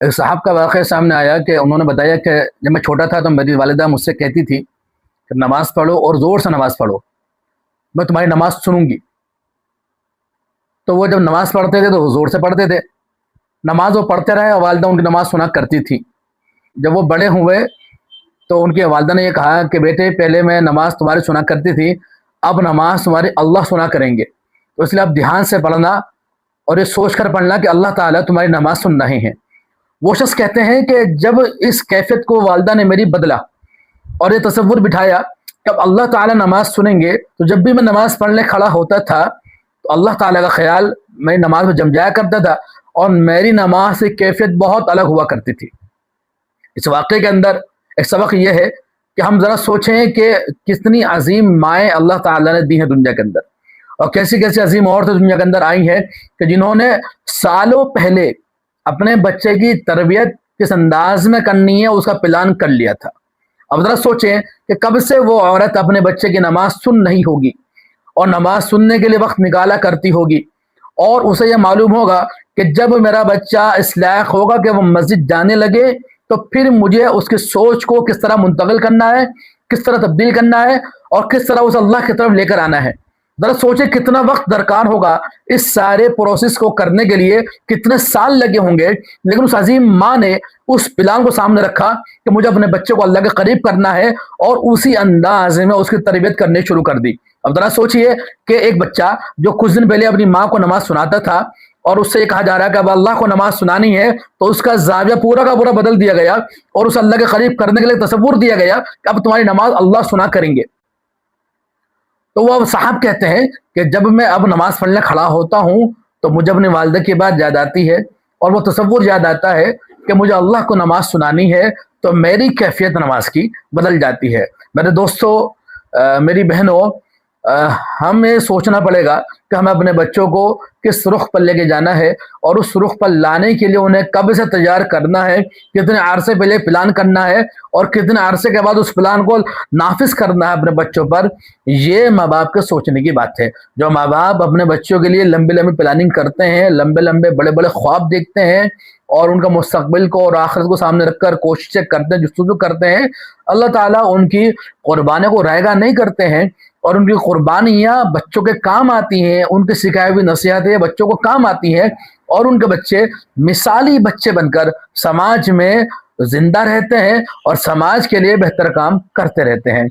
ایک صاحب کا واقعہ سامنے آیا کہ انہوں نے بتایا کہ جب میں چھوٹا تھا تو میری والدہ مجھ سے کہتی تھی کہ نماز پڑھو اور زور سے نماز پڑھو، میں تمہاری نماز سنوں گی۔ تو وہ جب نماز پڑھتے تھے تو وہ زور سے پڑھتے تھے، نماز وہ پڑھتے رہے اور والدہ ان کی نماز سنا کرتی تھی۔ جب وہ بڑے ہوئے تو ان کی والدہ نے یہ کہا کہ بیٹے پہلے میں نماز تمہاری سنا کرتی تھی، اب نماز تمہاری اللہ سنا کریں گے، تو اس لیے اب دھیان سے پڑھنا اور یہ سوچ کر پڑھنا کہ اللہ تعالیٰ تمہاری نماز سن رہے ہیں۔ وہ شخص کہتے ہیں کہ جب اس کیفیت کو والدہ نے میری بدلا اور یہ تصور بٹھایا کہ اب اللہ تعالیٰ نماز سنیں گے، تو جب بھی میں نماز پڑھنے کھڑا ہوتا تھا تو اللہ تعالیٰ کا خیال میری نماز میں جم جایا کرتا تھا اور میری نماز کی کیفیت بہت الگ ہوا کرتی تھی۔ اس واقعے کے اندر ایک سبق یہ ہے کہ ہم ذرا سوچیں کہ کتنی عظیم مائیں اللہ تعالیٰ نے دی ہیں دنیا کے اندر، اور کیسی کیسی عظیم عورتیں دنیا کے اندر آئی ہیں کہ جنہوں نے سالوں پہلے اپنے بچے کی تربیت کس انداز میں کرنی ہے اس کا پلان کر لیا تھا۔ اب ذرا سوچیں کہ کب سے وہ عورت اپنے بچے کی نماز سن رہی ہوگی اور نماز سننے کے لیے وقت نکالا کرتی ہوگی، اور اسے یہ معلوم ہوگا کہ جب میرا بچہ اس لائق ہوگا کہ وہ مسجد جانے لگے تو پھر مجھے اس کی سوچ کو کس طرح منتقل کرنا ہے، کس طرح تبدیل کرنا ہے اور کس طرح اسے اللہ کی طرف لے کر آنا ہے۔ ذرا سوچیں کتنا وقت درکار ہوگا اس سارے پروسیس کو کرنے کے لیے، کتنے سال لگے ہوں گے، لیکن اس عظیم ماں نے اس پلان کو سامنے رکھا کہ مجھے اپنے بچے کو اللہ کے قریب کرنا ہے اور اسی انداز میں اس کی تربیت کرنی شروع کر دی۔ اب ذرا سوچئے کہ ایک بچہ جو کچھ دن پہلے اپنی ماں کو نماز سناتا تھا اور اس سے یہ کہا جا رہا ہے کہ اب اللہ کو نماز سنانی ہے، تو اس کا زاویہ پورا کا پورا بدل دیا گیا اور اسے اللہ کے قریب کرنے کے لیے تصور دیا گیا کہ اب تمہاری نماز اللہ سنا کریں گے۔ تو وہ اب صاحب کہتے ہیں کہ جب میں اب نماز پڑھنے کھڑا ہوتا ہوں تو مجھے اپنی والدہ کی بات یاد آتی ہے اور وہ تصور یاد آتا ہے کہ مجھے اللہ کو نماز سنانی ہے، تو میری کیفیت نماز کی بدل جاتی ہے۔ میرے دوستو، میری بہنوں، ہمیں سوچنا پڑے گا کہ ہمیں اپنے بچوں کو کس رخ پر لے کے جانا ہے اور اس رخ پر لانے کے لیے انہیں کب سے تیار کرنا ہے، کتنے عرصے پہلے پلان کرنا ہے اور کتنے عرصے کے بعد اس پلان کو نافذ کرنا ہے اپنے بچوں پر۔ یہ ماں باپ کے سوچنے کی بات ہے۔ جو ماں باپ اپنے بچوں کے لیے لمبی لمبی پلاننگ کرتے ہیں، لمبے لمبے بڑے بڑے خواب دیکھتے ہیں اور ان کا مستقبل کو اور آخرت کو سامنے رکھ کر کوششیں کرتے ہیں، جستجو کرتے ہیں، اللہ تعالیٰ ان کی قربانیوں کو رائگاں نہیں کرتے ہیں، اور ان کی قربانیاں بچوں کے کام آتی ہیں، ان کی سکھائی ہوئی نصیحتیں بچوں کو کام آتی ہیں، اور ان کے بچے مثالی بچے بن کر سماج میں زندہ رہتے ہیں اور سماج کے لیے بہتر کام کرتے رہتے ہیں۔